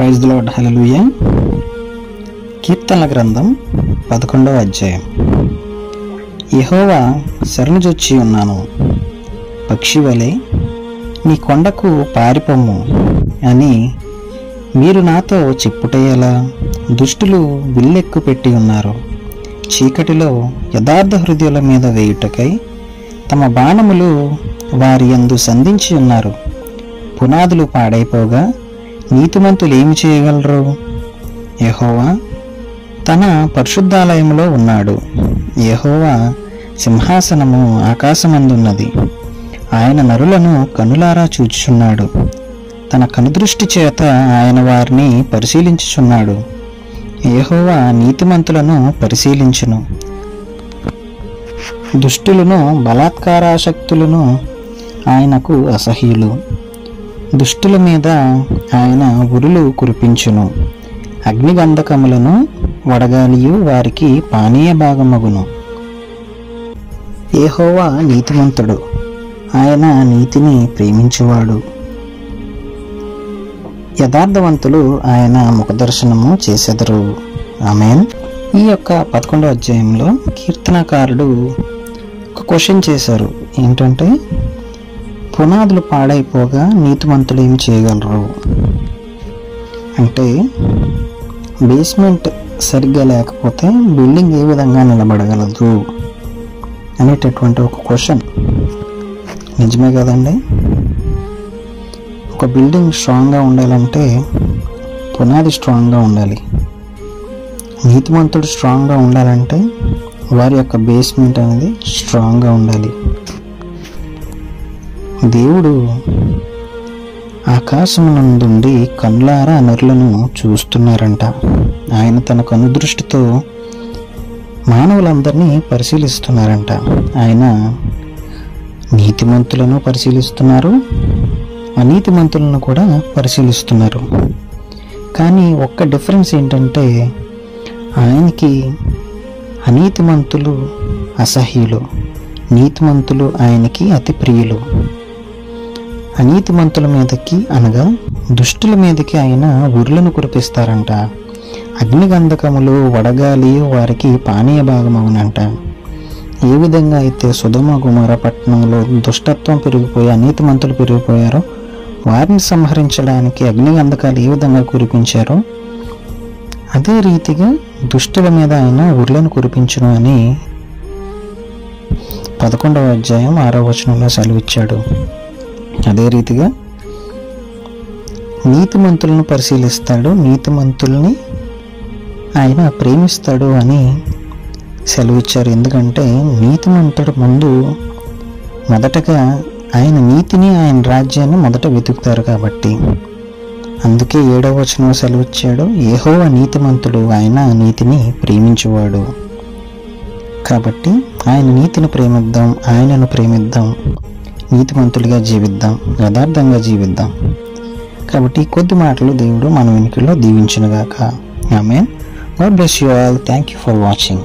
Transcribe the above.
Praise the lord. హల్లెలూయా. కీర్తనల గ్రంథం 11వ అధ్యాయం. యెహోవా శరణుజొచ్చి ఉన్నాను, పక్షి వలె నీ కొండకు పారిపొమ్ము అని మీరు నాతో చెప్పుటయ్యేలా. దుష్టులు విల్లెక్కు పెట్టి ఉన్నారు, చీకటిలో యథార్థ హృదయుల మీద వేయుటకై తమ బాణములు వారి యందు సంధించి ఉన్నారు. పునాదులు పాడైపోగా నీతిమంతులు ఏమి చేయగలరు? యెహోవా తన పరిశుద్ధాలయంలో ఉన్నాడు. యెహోవా సింహాసనము ఆకాశమందున్నది. ఆయన నరులను కనులారా చూచుచున్నాడు. తన కనుదృష్టి చేత ఆయన వారిని పరిశీలించుచున్నాడు. యెహోవా నీతిమంతులను పరిశీలించును, దుష్టులను బలాత్కారాసక్తులను ఆయనకు అసహ్యులు. దుష్టుల మీద ఆయన ఉరులు కురిపించును, అగ్నిగంధకములను వడగాలియు వారికి పానీయ భాగమగును. యెహోవా నీతిమంతుడు, ఆయన నీతిని ప్రేమించువాడు. యథార్థవంతులు ఆయన ముఖదర్శనము చేసెదరు. ఆమేన్. ఈ యొక్క 11వ అధ్యాయంలో కీర్తనకారుడు ఒక క్వశ్చన్ చేశారు. ఏంటంటే, పునాదులు పాడైపోగా నీతిమంతులు ఏమి చేయగలరు అంటే, బేస్మెంట్ సరిగ్గా లేకపోతే బిల్డింగ్ ఏ విధంగా నిలబడగలదు అనేటటువంటి ఒక క్వశ్చన్. నిజమే కదండి. ఒక బిల్డింగ్ స్ట్రాంగ్గా ఉండాలంటే పునాది స్ట్రాంగ్గా ఉండాలి. నీతిమంతుడు స్ట్రాంగ్గా ఉండాలంటే వారి యొక్క బేస్మెంట్ అనేది స్ట్రాంగ్గా ఉండాలి. దేవుడు ఆకాశం నుండి కనులారా నరులను చూస్తున్నారంట. ఆయన తన కనుదృష్టితో మానవులందరినీ పరిశీలిస్తున్నారంట. ఆయన నీతిమంతులను పరిశీలిస్తున్నారు, అనీతిమంతులను కూడా పరిశీలిస్తున్నారు. కానీ ఒక్క డిఫరెన్స్ ఏంటంటే, ఆయనకి అనీతిమంతులు అసహ్యులు, నీతిమంతులు ఆయనకి అతి ప్రియులు. అనీతిమంతుల మీదకి అనగా దుష్టుల మీదకి ఆయన ఉరులను కురిపిస్తారంట. అగ్నిగంధకములు వడగాలి వారికి పానీయ భాగమవునంట. ఏ విధంగా అయితే సొదొమ గొమొర్రా పట్టణంలో దుష్టత్వం పెరిగిపోయి అనీతిమంతులు పెరిగిపోయారో, వారిని సంహరించడానికి అగ్నిగంధకాలు ఏ విధంగా కురిపించారో, అదే రీతిగా దుష్టుల మీద ఆయన ఉరులను కురిపించును అని 11వ అధ్యాయం 6వ వచనంలో సెలవిచ్చాడు. అదే రీతిగా నీతిమంతులను పరిశీలిస్తాడు, నీతిమంతుల్ని ఆయన ప్రేమిస్తాడు అని సెలవిచ్చారు. ఎందుకంటే నీతిమంతుడు ముందు మొదటగా ఆయన నీతిని, ఆయన రాజ్యాన్ని మొదట వెతుకుతారు కాబట్టి. అందుకే 7వ వచనంలో సెలవిచ్చాడు, యెహోవా నీతిమంతుడు, ఆయన నీతిని ప్రేమించువాడు. కాబట్టి ఆయన నీతిని ప్రేమిద్దాం, ఆయనను ప్రేమిద్దాం, నీతిమంతులుగా జీవిద్దాం, యథార్థంగా జీవిద్దాం. కాబట్టి కొద్ది మాటలు దేవుడు మన వెనుకల్లో దీవించునుగాక. Amen. God bless you all. Thank you for watching.